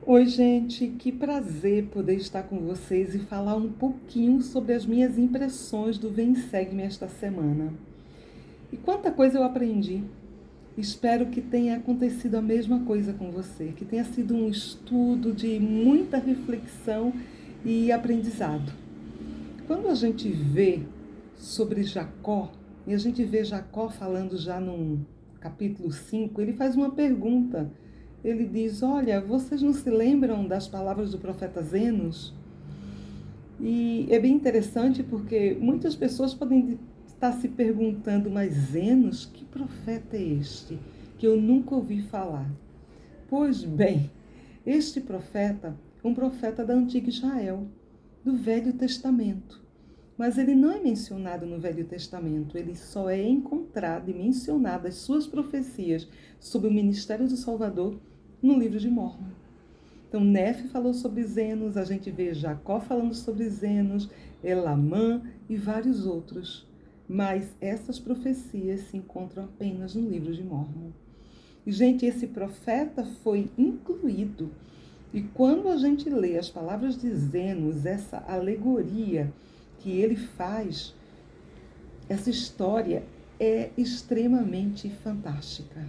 Oi, gente, que prazer poder estar com vocês e falar um pouquinho sobre as minhas impressões do Vem Segue-me esta semana. E quanta coisa eu aprendi. Espero que tenha acontecido a mesma coisa com você, que tenha sido um estudo de muita reflexão e aprendizado. Quando a gente vê sobre Jacó, e a gente vê Jacó falando já no capítulo 5, ele faz uma pergunta. Ele diz: Olha, vocês não se lembram das palavras do profeta Zenos? E é bem interessante porque muitas pessoas podem estar se perguntando: Mas Zenos, que profeta é este? Que eu nunca ouvi falar. Pois bem, este profeta, um profeta da antiga Israel, do Velho Testamento. Mas ele não é mencionado no Velho Testamento, ele só é encontrado e mencionado as suas profecias sobre o ministério do Salvador no livro de Mórmon. Então, Nefe falou sobre Zenos, a gente vê Jacó falando sobre Zenos, Elamã e vários outros. Mas essas profecias se encontram apenas no livro de Mórmon. E, gente, esse profeta foi incluído. E quando a gente lê as palavras de Zenos, essa alegoria que ele faz, essa história é extremamente fantástica.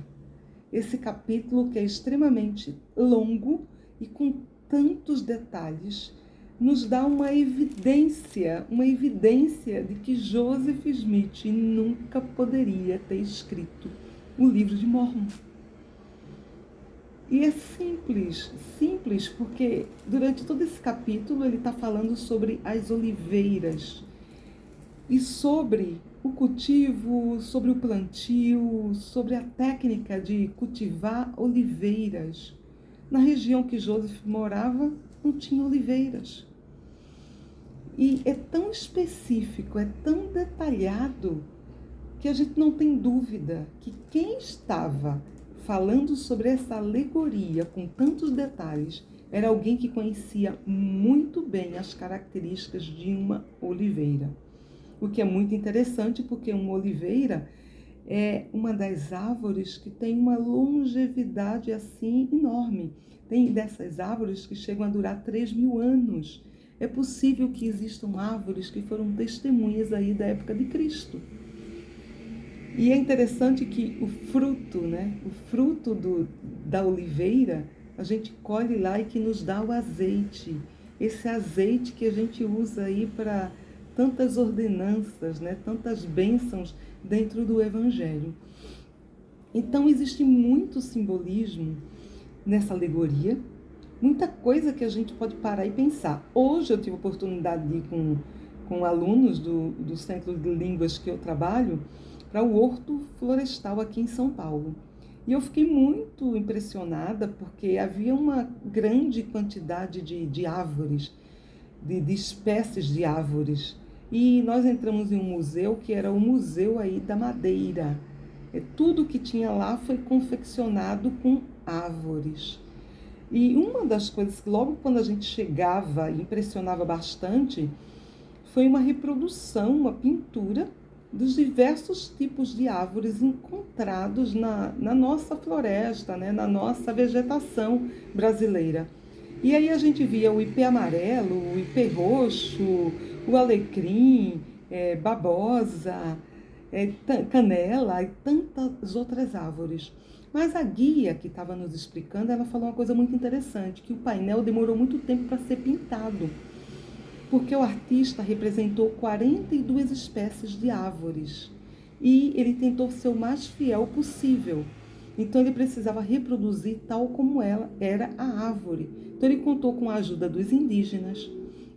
Esse capítulo, que é extremamente longo e com tantos detalhes, nos dá uma evidência de que Joseph Smith nunca poderia ter escrito o livro de Mórmon. E é simples, porque durante todo esse capítulo ele está falando sobre as oliveiras e sobre o cultivo, sobre o plantio, sobre a técnica de cultivar oliveiras. Na região que Joseph morava, não tinha oliveiras. E é tão específico, é tão detalhado, que a gente não tem dúvida que quem estava falando sobre essa alegoria com tantos detalhes era alguém que conhecia muito bem as características de uma oliveira. O que é muito interessante, porque uma oliveira é uma das árvores que tem uma longevidade assim enorme. Tem dessas árvores que chegam a durar 3.000 anos. É possível que existam árvores que foram testemunhas aí da época de Cristo. E é interessante que o fruto, o fruto da oliveira, a gente colhe lá e que nos dá o azeite. Esse azeite que a gente usa aí para tantas ordenanças, tantas bênçãos dentro do Evangelho. Então existe muito simbolismo nessa alegoria, muita coisa que a gente pode parar e pensar. Hoje eu tive a oportunidade de ir com alunos do Centro de Línguas que eu trabalho para o Horto Florestal aqui em São Paulo. E eu fiquei muito impressionada porque havia uma grande quantidade de árvores, de espécies de árvores. E nós entramos em um museu que era o Museu aí da Madeira. Tudo que tinha lá foi confeccionado com árvores. E uma das coisas que logo quando a gente chegava impressionava bastante foi uma reprodução, uma pintura dos diversos tipos de árvores encontrados na nossa floresta, na nossa vegetação brasileira. E aí a gente via o ipê amarelo, o ipê roxo, o alecrim, babosa, canela e tantas outras árvores. Mas a guia que estava nos explicando, ela falou uma coisa muito interessante, que o painel demorou muito tempo para ser pintado, porque o artista representou 42 espécies de árvores e ele tentou ser o mais fiel possível. Então ele precisava reproduzir tal como ela era a árvore. Então ele contou com a ajuda dos indígenas,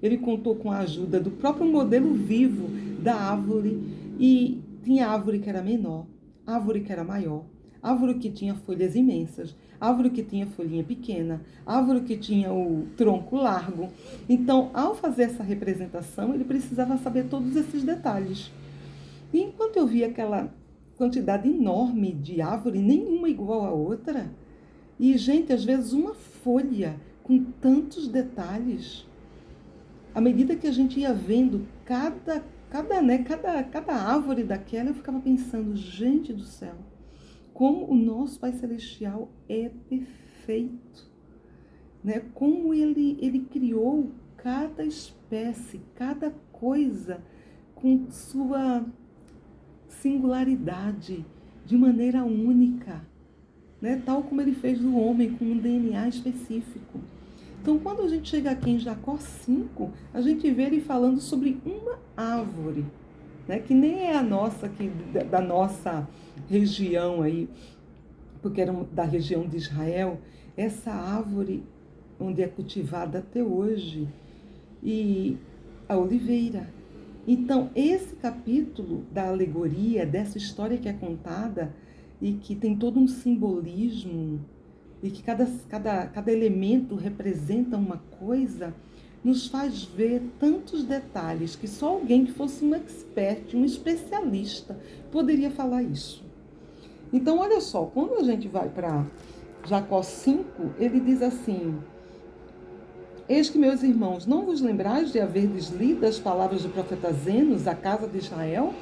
ele contou com a ajuda do próprio modelo vivo da árvore, e tinha árvore que era menor, árvore que era maior, árvore que tinha folhas imensas, árvore que tinha folhinha pequena, árvore que tinha o tronco largo. Então, ao fazer essa representação, ele precisava saber todos esses detalhes. E enquanto eu via aquela quantidade enorme de árvore, nenhuma igual à outra, e, gente, às vezes uma folha com tantos detalhes, à medida que a gente ia vendo cada árvore daquela, eu ficava pensando, gente do céu, como o nosso Pai Celestial é perfeito. né? Como ele criou cada espécie, cada coisa com sua singularidade, de maneira única, né? Tal como ele fez do homem, com um DNA específico. Então, quando a gente chega aqui em Jacó 5, a gente vê ele falando sobre uma árvore, né? Que nem é a nossa, aqui, da nossa região aí, porque era da região de Israel, essa árvore onde é cultivada até hoje, e a oliveira. Então, esse capítulo da alegoria, dessa história que é contada, e que tem todo um simbolismo, e que cada elemento representa uma coisa, nos faz ver tantos detalhes que só alguém que fosse um expert, um especialista, poderia falar isso. Então, olha só, quando a gente vai para Jacó 5, ele diz assim: eis que, meus irmãos, não vos lembrais de haverdes lido as palavras do profeta Zenos à casa de Israel?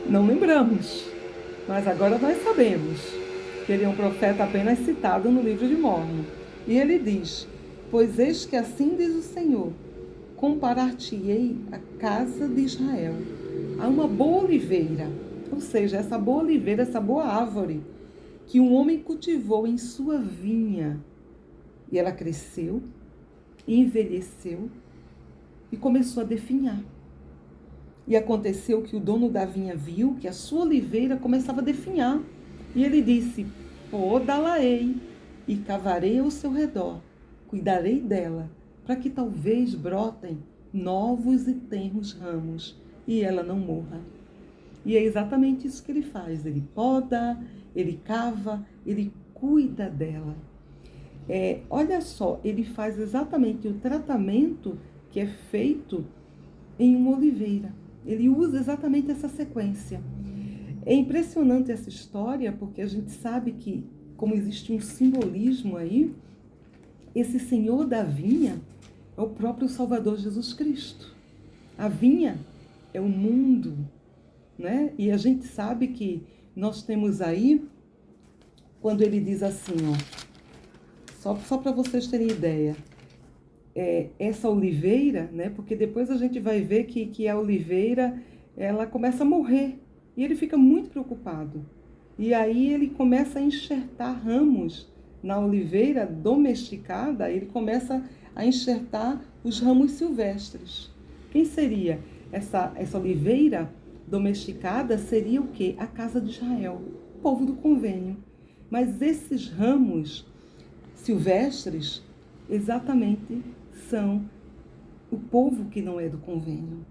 Não lembramos, mas agora nós sabemos que ele é um profeta apenas citado no livro de Mórmon. E ele diz: pois eis que assim diz o Senhor, comparar-te-ei a casa de Israel a uma boa oliveira, ou seja, essa boa oliveira, essa boa árvore, que um homem cultivou em sua vinha, e ela cresceu, envelheceu e começou a definhar. E aconteceu que o dono da vinha viu que a sua oliveira começava a definhar. E ele disse: podá-la-ei e cavarei ao seu redor, cuidarei dela, para que talvez brotem novos e tenros ramos, e ela não morra. E é exatamente isso que ele faz. Ele poda, ele cava, ele cuida dela. Olha só, ele faz exatamente o tratamento que é feito em uma oliveira. Ele usa exatamente essa sequência. É impressionante essa história, porque a gente sabe que, como existe um simbolismo aí, esse Senhor da vinha é o próprio Salvador Jesus Cristo. A vinha é o mundo, né? E a gente sabe que nós temos aí, quando ele diz assim, só para vocês terem ideia, essa oliveira, né? Porque depois a gente vai ver que a oliveira, ela começa a morrer. E ele fica muito preocupado. E aí ele começa a enxertar ramos na oliveira domesticada, ele começa a enxertar os ramos silvestres. Quem seria essa oliveira domesticada? Seria o quê? A casa de Israel, o povo do convênio. Mas esses ramos silvestres, exatamente, são o povo que não é do convênio.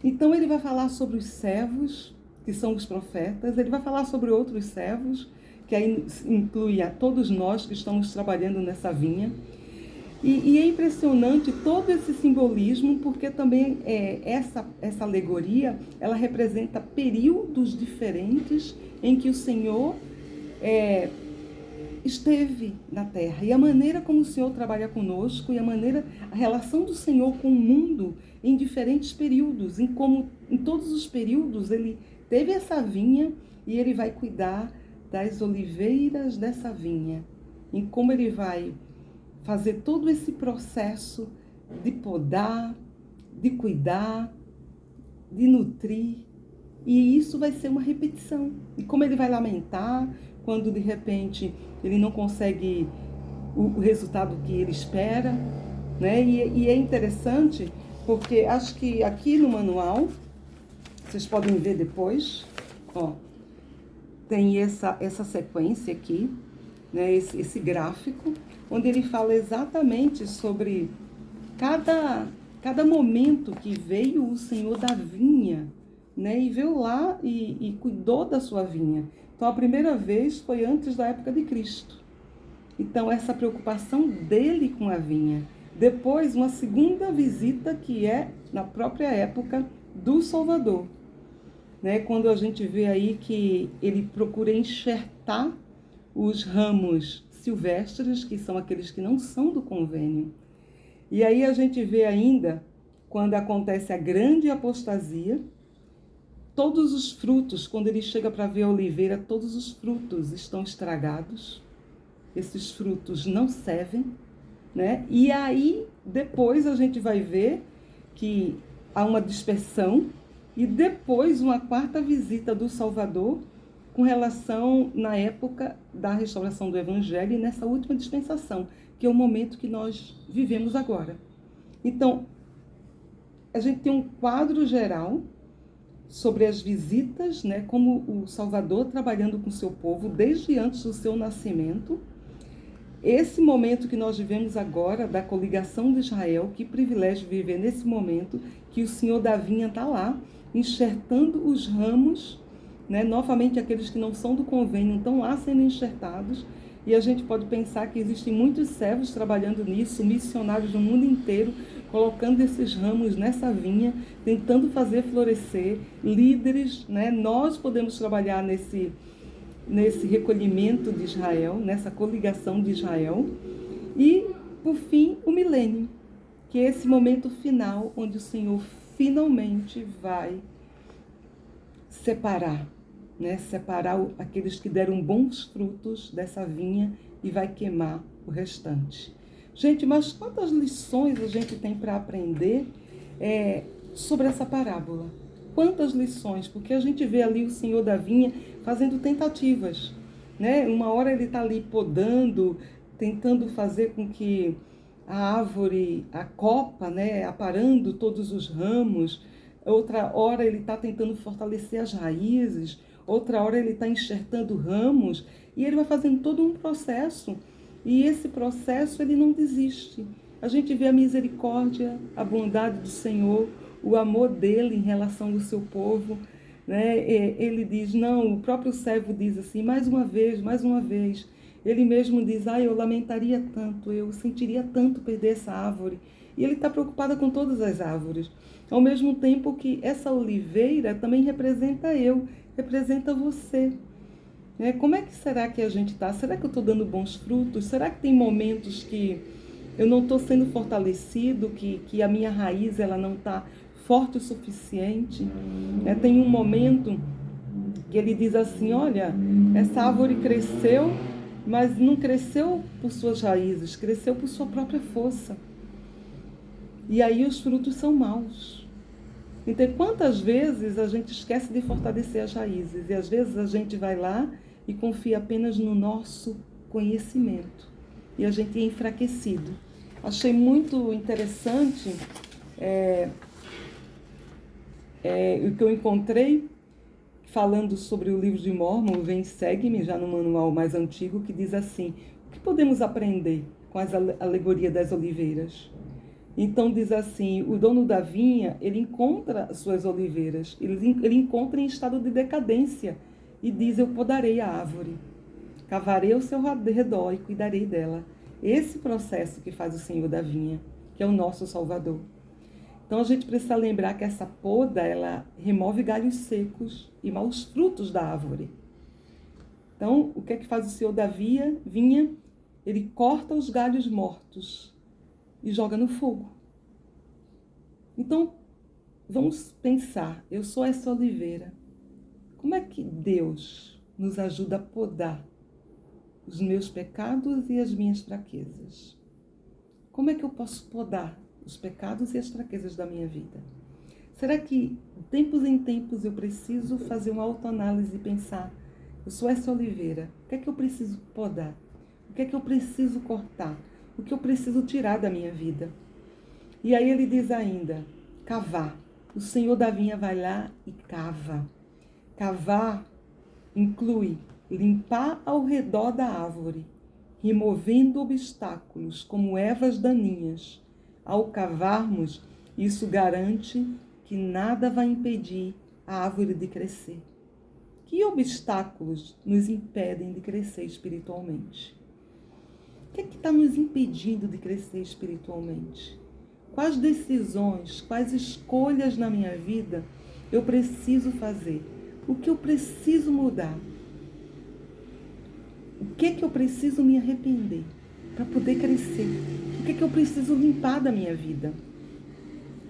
Então ele vai falar sobre os servos, que são os profetas, ele vai falar sobre outros servos, que aí inclui a todos nós que estamos trabalhando nessa vinha. E é impressionante todo esse simbolismo, porque também essa alegoria, ela representa períodos diferentes em que o Senhor esteve na terra, e a maneira como o Senhor trabalha conosco, e a relação do Senhor com o mundo em diferentes períodos, em todos os períodos ele teve essa vinha e ele vai cuidar das oliveiras dessa vinha, em como ele vai fazer todo esse processo de podar, de cuidar, de nutrir, e isso vai ser uma repetição. E como ele vai lamentar quando de repente ele não consegue o resultado que ele espera, né? E é interessante porque acho que aqui no manual, vocês podem ver depois, tem essa sequência aqui, né? Esse gráfico, onde ele fala exatamente sobre cada momento que veio o Senhor da vinha, né? E veio lá e cuidou da sua vinha. Então, a primeira vez foi antes da época de Cristo. Então, essa preocupação dele com a vinha. Depois, uma segunda visita que é na própria época do Salvador, né? Quando a gente vê aí que ele procura enxertar os ramos silvestres, que são aqueles que não são do convênio. E aí a gente vê ainda, quando acontece a grande apostasia, todos os frutos, quando ele chega para ver a oliveira, todos os frutos estão estragados. Esses frutos não servem, né? E aí, depois a gente vai ver que há uma dispersão e depois uma quarta visita do Salvador com relação na época da restauração do Evangelho e nessa última dispensação, que é o momento que nós vivemos agora. Então, a gente tem um quadro geral sobre as visitas, né, como o Salvador trabalhando com o seu povo desde antes do seu nascimento. Esse momento que nós vivemos agora, da coligação de Israel, que privilégio viver nesse momento, que o Senhor da vinha está lá, enxertando os ramos, né? Novamente aqueles que não são do convênio estão lá sendo enxertados, e a gente pode pensar que existem muitos servos trabalhando nisso, missionários no mundo inteiro, colocando esses ramos nessa vinha, tentando fazer florescer, líderes, né? Nós podemos trabalhar nesse recolhimento de Israel, nessa coligação de Israel. E, por fim, o milênio, que é esse momento final onde o Senhor finalmente vai separar, né? Separar aqueles que deram bons frutos dessa vinha e vai queimar o restante. Gente, mas quantas lições a gente tem para aprender sobre essa parábola? Quantas lições? Porque a gente vê ali o Senhor da vinha fazendo tentativas, né? Uma hora ele está ali podando, tentando fazer com que a árvore, a copa, né, aparando todos os ramos. Outra hora ele está tentando fortalecer as raízes, outra hora ele está enxertando ramos, e ele vai fazendo todo um processo. E esse processo ele não desiste. A gente vê a misericórdia, a bondade do Senhor, o amor dele em relação ao seu povo, né? Ele diz, não, o próprio servo diz assim, mais uma vez, mais uma vez. Ele mesmo diz, eu lamentaria tanto, eu sentiria tanto perder essa árvore. E ele está preocupado com todas as árvores. Ao mesmo tempo que essa oliveira também representa representa você. Como é que será que a gente está? Será que eu estou dando bons frutos? Será que tem momentos que eu não estou sendo fortalecido, que a minha raiz ela não está forte o suficiente? Tem um momento que ele diz assim, olha, essa árvore cresceu, mas não cresceu por suas raízes, cresceu por sua própria força. E aí os frutos são maus. Então, quantas vezes a gente esquece de fortalecer as raízes? E às vezes a gente vai lá e confia apenas no nosso conhecimento. E a gente é enfraquecido. Achei muito interessante o que eu encontrei falando sobre o livro de Mórmon, Vem Segue-me, já no manual mais antigo, que diz assim, o que podemos aprender com a alegoria das oliveiras? Então diz assim, o dono da vinha, ele encontra suas oliveiras, ele encontra em estado de decadência e diz, eu podarei a árvore, cavarei o seu redor e cuidarei dela. Esse processo que faz o Senhor da vinha, que é o nosso Salvador. Então a gente precisa lembrar que essa poda, ela remove galhos secos e maus frutos da árvore. Então, o que é que faz o Senhor da vinha? Ele corta os galhos mortos e joga no fogo. Então, vamos pensar, eu sou essa oliveira. Como é que Deus nos ajuda a podar os meus pecados e as minhas fraquezas? Como é que eu posso podar os pecados e as fraquezas da minha vida? Será que, de tempos em tempos, eu preciso fazer uma autoanálise e pensar, eu sou essa oliveira, o que é que eu preciso podar? O que é que eu preciso cortar? O que eu preciso tirar da minha vida? E aí ele diz ainda, cavar. O Senhor da vinha vai lá e cava. Cavar inclui limpar ao redor da árvore, removendo obstáculos como ervas daninhas. Ao cavarmos, isso garante que nada vai impedir a árvore de crescer. Que obstáculos nos impedem de crescer espiritualmente? O que é que está nos impedindo de crescer espiritualmente? Quais decisões, quais escolhas na minha vida eu preciso fazer? O que eu preciso mudar? O que é que eu preciso me arrepender para poder crescer? O que é que eu preciso limpar da minha vida?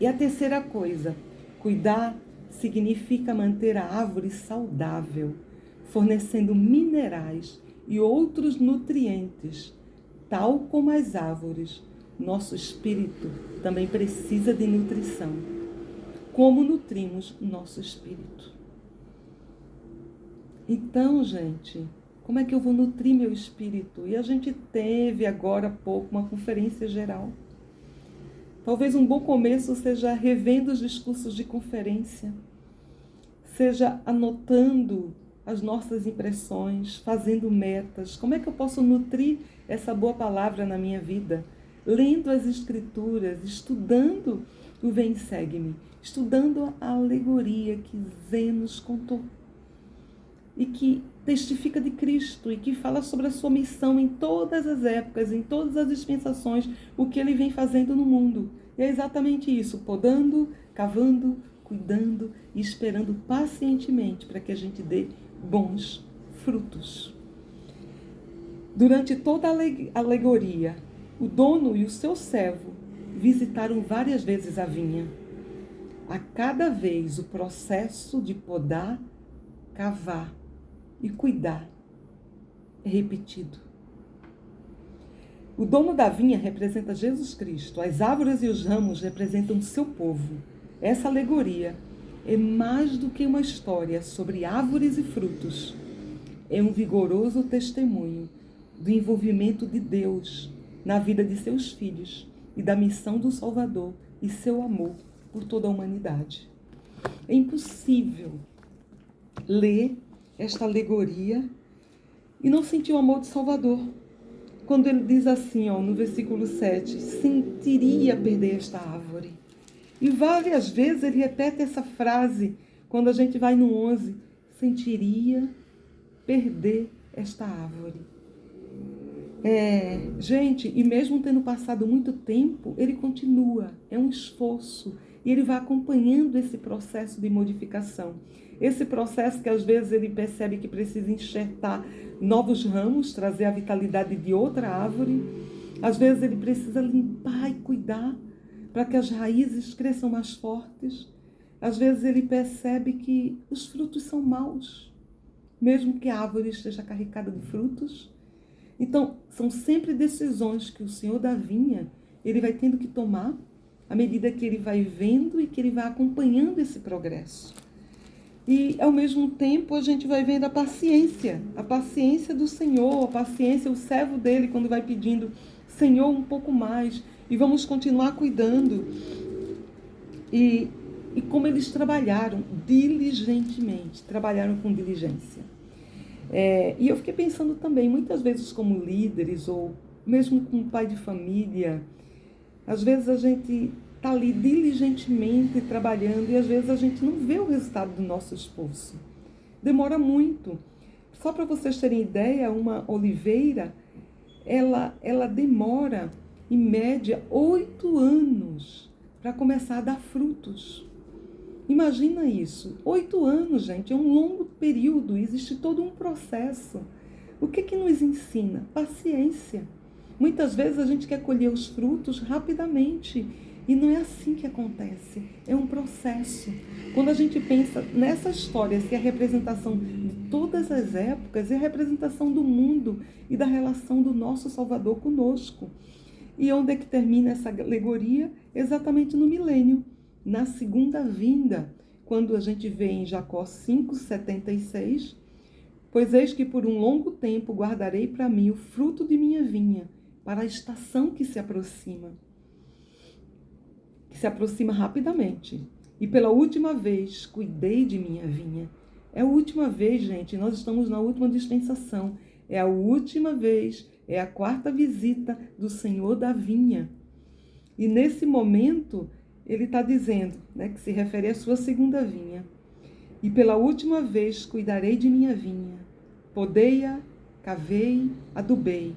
E a terceira coisa, cuidar significa manter a árvore saudável, fornecendo minerais e outros nutrientes, tal como as árvores. nosso espírito também precisa de nutrição. Como nutrimos nosso espírito? Então, gente, como é que eu vou nutrir meu espírito? E a gente teve agora há pouco uma conferência geral. Talvez um bom começo seja revendo os discursos de conferência, seja anotando as nossas impressões, fazendo metas. Como é que eu posso nutrir essa boa palavra na minha vida? Lendo as escrituras, estudando o Vem e Segue-me, estudando a alegoria que Zé nos contou e que testifica de Cristo e que fala sobre a sua missão em todas as épocas, em todas as dispensações, o que ele vem fazendo no mundo. E é exatamente isso, podando, cavando, cuidando e esperando pacientemente para que a gente dê bons frutos. Durante toda a alegoria, o dono e o seu servo visitaram várias vezes a vinha. A cada vez o processo de podar, cavar e cuidar é repetido. O dono da vinha representa Jesus Cristo. As árvores e os ramos representam o seu povo. Essa alegoria é mais do que uma história sobre árvores e frutos. É um vigoroso testemunho do envolvimento de Deus na vida de seus filhos e da missão do Salvador e seu amor por toda a humanidade. É impossível ler esta alegoria e não sentir o amor do Salvador. Quando ele diz assim, no versículo 7, sentiria perder esta árvore. E várias vezes ele repete essa frase, quando a gente vai no 11, sentiria perder esta árvore. Gente, e mesmo tendo passado muito tempo, ele continua, é um esforço, e ele vai acompanhando esse processo de modificação. Esse processo que às vezes ele percebe que precisa enxertar novos ramos, trazer a vitalidade de outra árvore. Às vezes ele precisa limpar e cuidar para que as raízes cresçam mais fortes. Às vezes ele percebe que os frutos são maus, mesmo que a árvore esteja carregada de frutos. Então, são sempre decisões que o Senhor da vinha, ele vai tendo que tomar à medida que ele vai vendo e que ele vai acompanhando esse progresso. E, ao mesmo tempo, a gente vai vendo a paciência do Senhor, a paciência, o servo dele, quando vai pedindo, Senhor, um pouco mais, e vamos continuar cuidando. E como eles trabalharam diligentemente, trabalharam com diligência. E eu fiquei pensando também, muitas vezes como líderes, ou mesmo como pai de família, às vezes a gente está ali diligentemente trabalhando e às vezes a gente não vê o resultado do nosso esforço. Demora muito. Só para vocês terem ideia, uma oliveira, ela demora, em média, 8 anos para começar a dar frutos. Imagina isso. 8 anos, gente, é um longo período, existe todo um processo. O que nos ensina? Paciência. Muitas vezes a gente quer colher os frutos rapidamente e não é assim que acontece. É um processo. Quando a gente pensa nessa história, se é a representação de todas as épocas, é a representação do mundo e da relação do nosso Salvador conosco. E onde é que termina essa alegoria? Exatamente no milênio, na segunda vinda, quando a gente vê em Jacó 5:76, pois eis que por um longo tempo guardarei para mim o fruto de minha vinha, para a estação que se aproxima rapidamente. E pela última vez cuidei de minha vinha. É a última vez, gente, nós estamos na última dispensação. É a última vez, é a 4ª visita do Senhor da vinha. E nesse momento, ele está dizendo, que se refere à sua segunda vinha. E pela última vez cuidarei de minha vinha. Podei-a, cavei, adubei.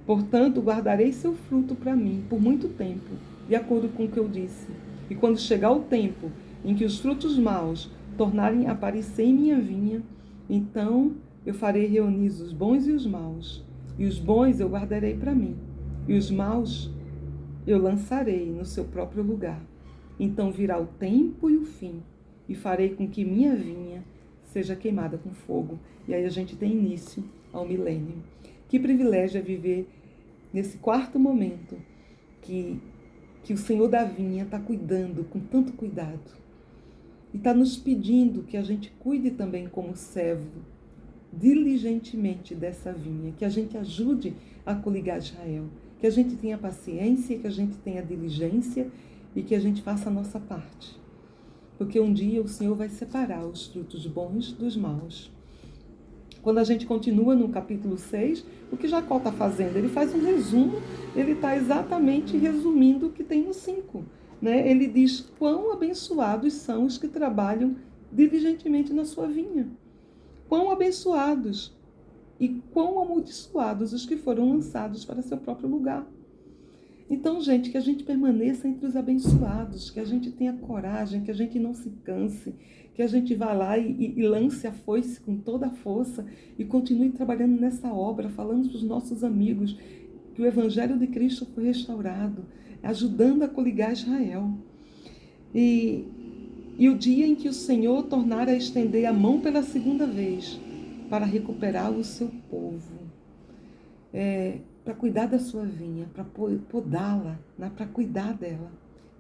Portanto, guardarei seu fruto para mim por muito tempo, de acordo com o que eu disse. E quando chegar o tempo em que os frutos maus tornarem a aparecer em minha vinha, então eu farei reunir os bons e os maus. E os bons eu guardarei para mim. E os maus eu lançarei no seu próprio lugar. Então virá o tempo e o fim, e farei com que minha vinha seja queimada com fogo. E aí a gente tem início ao milênio. Que privilégio é viver nesse 4º momento, que, que o Senhor da vinha está cuidando com tanto cuidado. E está nos pedindo que a gente cuide também como servo, diligentemente dessa vinha, que a gente ajude a coligar Israel, que a gente tenha paciência, que a gente tenha diligência e que a gente faça a nossa parte. Porque um dia o Senhor vai separar os frutos bons dos maus. Quando a gente continua no capítulo 6, o que Jacó está fazendo? Ele faz um resumo, ele está exatamente resumindo o que tem no 5. Né? Ele diz quão abençoados são os que trabalham diligentemente na sua vinha. Quão abençoados e quão amaldiçoados os que foram lançados para seu próprio lugar. Então, gente, que a gente permaneça entre os abençoados, que a gente tenha coragem, que a gente não se canse, que a gente vá lá e lance a foice com toda a força e continue trabalhando nessa obra, falando para os nossos amigos que o Evangelho de Cristo foi restaurado, ajudando a coligar Israel. E o dia em que o Senhor tornar a estender a mão pela segunda vez para recuperar o seu povo, para cuidar da sua vinha, para podá-la, né, para cuidar dela.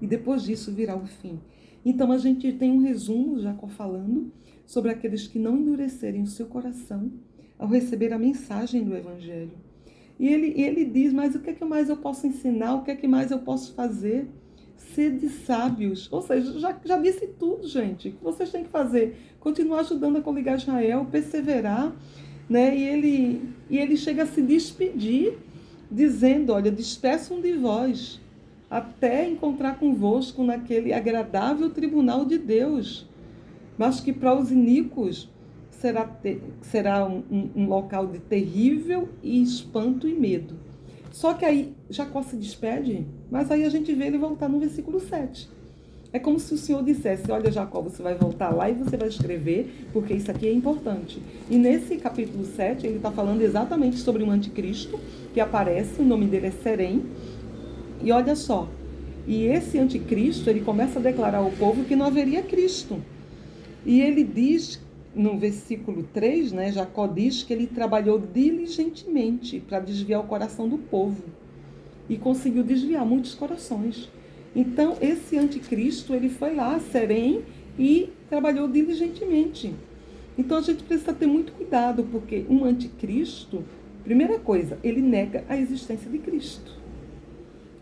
E depois disso virá o fim. Então a gente tem um resumo, Jacó falando, sobre aqueles que não endurecerem o seu coração ao receber a mensagem do Evangelho. E ele diz, mas o que é que mais eu posso ensinar? O que é que mais eu posso fazer? Sede sábios. Ou seja, já disse tudo, gente. O que vocês têm que fazer? Continuar ajudando a coligar Israel, perseverar, né? E ele chega a se despedir, dizendo, olha, despeçam de vós, até encontrar convosco naquele agradável tribunal de Deus, mas que para os iníquos será um local de terrível e espanto e medo. Só que aí Jacó se despede, mas aí a gente vê ele voltar no versículo 7. É como se o Senhor dissesse, olha Jacó, você vai voltar lá e você vai escrever, porque isso aqui é importante. E nesse capítulo 7, ele está falando exatamente sobre um anticristo que aparece, o nome dele é Serém. E olha só, e esse anticristo, ele começa a declarar ao povo que não haveria Cristo. E ele diz, no versículo 3, né, Jacó diz que ele trabalhou diligentemente para desviar o coração do povo. E conseguiu desviar muitos corações. Então, esse anticristo, ele foi lá, Serém, e trabalhou diligentemente. Então, a gente precisa ter muito cuidado, porque um anticristo, primeira coisa, ele nega a existência de Cristo.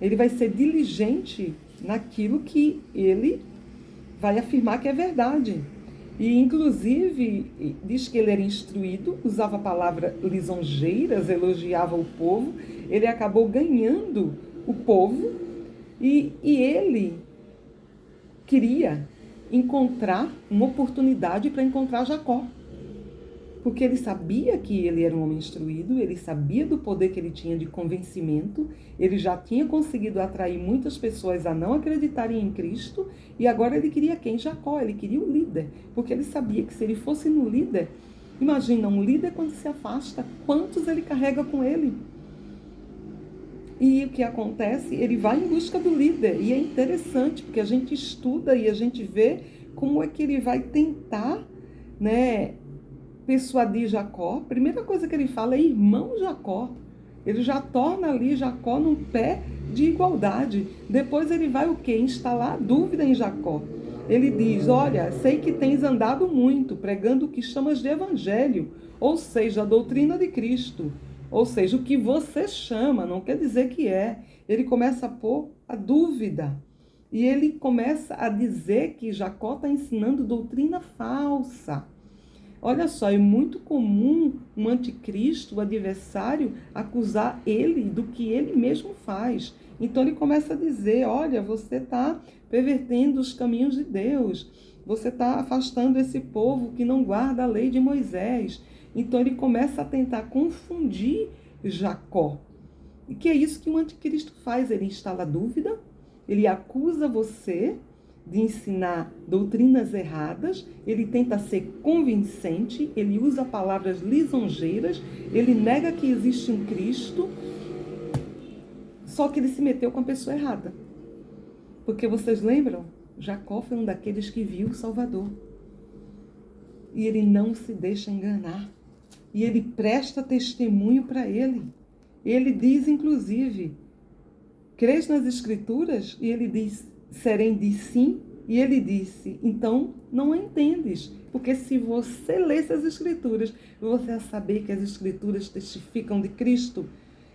Ele vai ser diligente naquilo que ele vai afirmar que é verdade. E, inclusive, diz que ele era instruído, usava a palavra lisonjeiras, elogiava o povo. Ele acabou ganhando o povo e ele queria encontrar uma oportunidade para encontrar Jacó. Porque ele sabia que ele era um homem instruído, ele sabia do poder que ele tinha de convencimento, ele já tinha conseguido atrair muitas pessoas a não acreditarem em Cristo, e agora ele queria quem? Jacó, ele queria o líder, porque ele sabia que se ele fosse no líder, imagina, um líder quando se afasta, quantos ele carrega com ele? E o que acontece? Ele vai em busca do líder, e é interessante, porque a gente estuda e a gente vê como é que ele vai tentar, né, persuadir Jacó. Primeira coisa que ele fala é irmão Jacó. Ele já torna ali Jacó num pé de igualdade. Depois ele vai o quê? Instalar dúvida em Jacó. Ele diz, olha, sei que tens andado muito, pregando o que chamas de evangelho, ou seja, a doutrina de Cristo. Ou seja, o que você chama, não quer dizer que é. Ele começa a pôr a dúvida. E ele começa a dizer que Jacó está ensinando doutrina falsa. Olha só, é muito comum um anticristo, o adversário, acusar ele do que ele mesmo faz. Então ele começa a dizer, olha, você está pervertendo os caminhos de Deus, você está afastando esse povo que não guarda a lei de Moisés. Então ele começa a tentar confundir Jacó. E que é isso que o anticristo faz, ele instala dúvida, ele acusa você de ensinar doutrinas erradas, ele tenta ser convincente, ele usa palavras lisonjeiras, ele nega que existe um Cristo, só que ele se meteu com a pessoa errada. Porque vocês lembram? Jacó foi um daqueles que viu o Salvador. E ele não se deixa enganar. E ele presta testemunho para ele. Ele diz, inclusive, crês nas Escrituras? E ele diz, Serém disse sim. E ele disse, então não a entendes. Porque se você lesse as Escrituras, você vai saber que as Escrituras testificam de Cristo.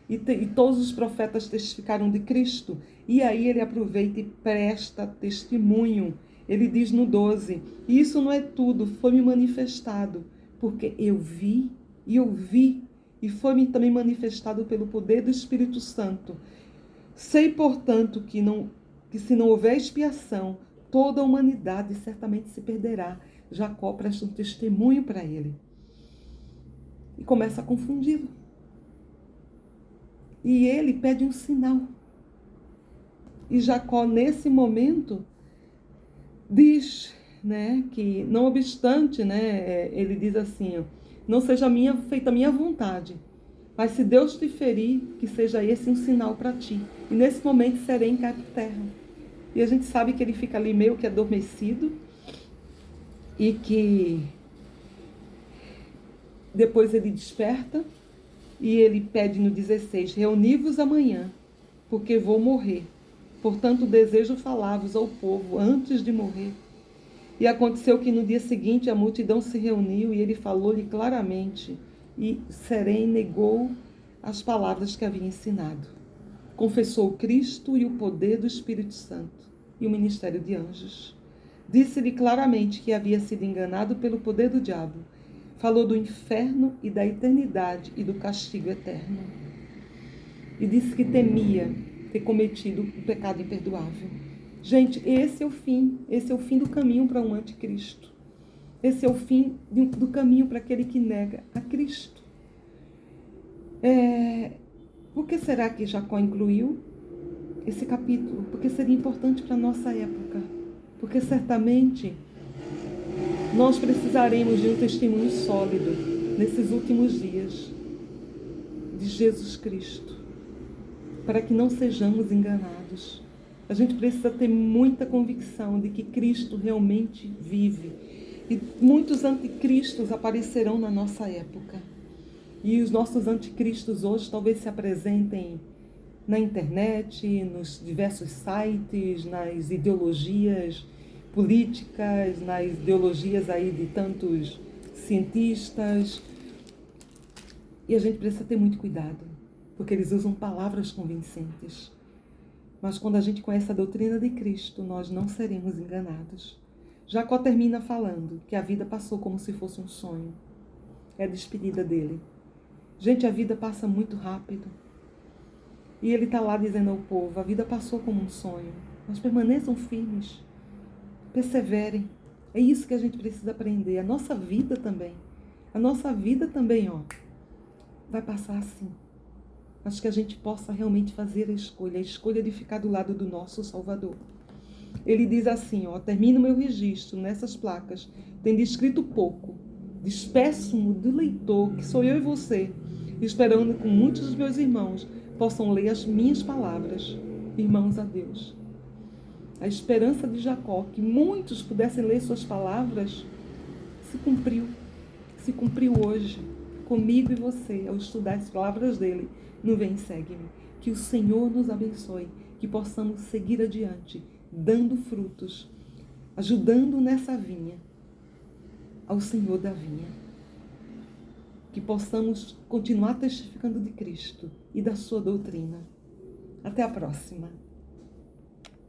E todos os profetas testificaram de Cristo. E aí ele aproveita e presta testemunho. Ele diz no 12, isso não é tudo, foi-me manifestado, porque eu vi e ouvi, e foi-me também manifestado pelo poder do Espírito Santo. Sei, portanto, que se não houver expiação, toda a humanidade certamente se perderá. Jacó presta um testemunho para ele. E começa a confundi-lo. E ele pede um sinal. E Jacó, nesse momento, diz, né, que não obstante, né, ele diz assim, não seja feita a minha vontade, mas se Deus te ferir, que seja esse um sinal para ti. E nesse momento serei em terra. E a gente sabe que ele fica ali meio que adormecido e que depois ele desperta e ele pede no 16, reuni-vos amanhã, porque vou morrer. Portanto, desejo falar-vos ao povo antes de morrer. E aconteceu que no dia seguinte a multidão se reuniu e ele falou-lhe claramente. E Serém negou as palavras que havia ensinado. Confessou Cristo e o poder do Espírito Santo e o ministério de anjos. Disse-lhe claramente que havia sido enganado pelo poder do diabo. Falou do inferno e da eternidade e do castigo eterno. E disse que temia ter cometido um pecado imperdoável. Gente, esse é o fim do caminho para um anticristo. Esse é o fim do caminho para aquele que nega a Cristo. Por que será que Jacó incluiu esse capítulo? Porque seria importante para a nossa época. Porque certamente nós precisaremos de um testemunho sólido nesses últimos dias de Jesus Cristo, para que não sejamos enganados. A gente precisa ter muita convicção de que Cristo realmente vive. E muitos anticristos aparecerão na nossa época. E os nossos anticristos hoje talvez se apresentem na internet, nos diversos sites, nas ideologias políticas, nas ideologias aí de tantos cientistas. E a gente precisa ter muito cuidado, porque eles usam palavras convincentes. Mas quando a gente conhece a doutrina de Cristo, nós não seremos enganados. Jacó termina falando que a vida passou como se fosse um sonho. É a despedida dele. Gente, a vida passa muito rápido. E ele está lá dizendo ao povo, a vida passou como um sonho. Mas permaneçam firmes. Perseverem. É isso que a gente precisa aprender. A nossa vida também. A nossa vida também, vai passar assim. Mas que a gente possa realmente fazer a escolha de ficar do lado do nosso Salvador. Ele diz assim, termino meu registro nessas placas, tendo escrito pouco, despeço-me do leitor, que sou eu e você, esperando que muitos dos meus irmãos possam ler as minhas palavras, irmãos a Deus. A esperança de Jacó, que muitos pudessem ler suas palavras, se cumpriu hoje, comigo e você, ao estudar as palavras dele, no Vem e Segue-me. Que o Senhor nos abençoe, que possamos seguir adiante, dando frutos, ajudando nessa vinha, ao Senhor da vinha. Que possamos continuar testificando de Cristo e da sua doutrina. Até a próxima.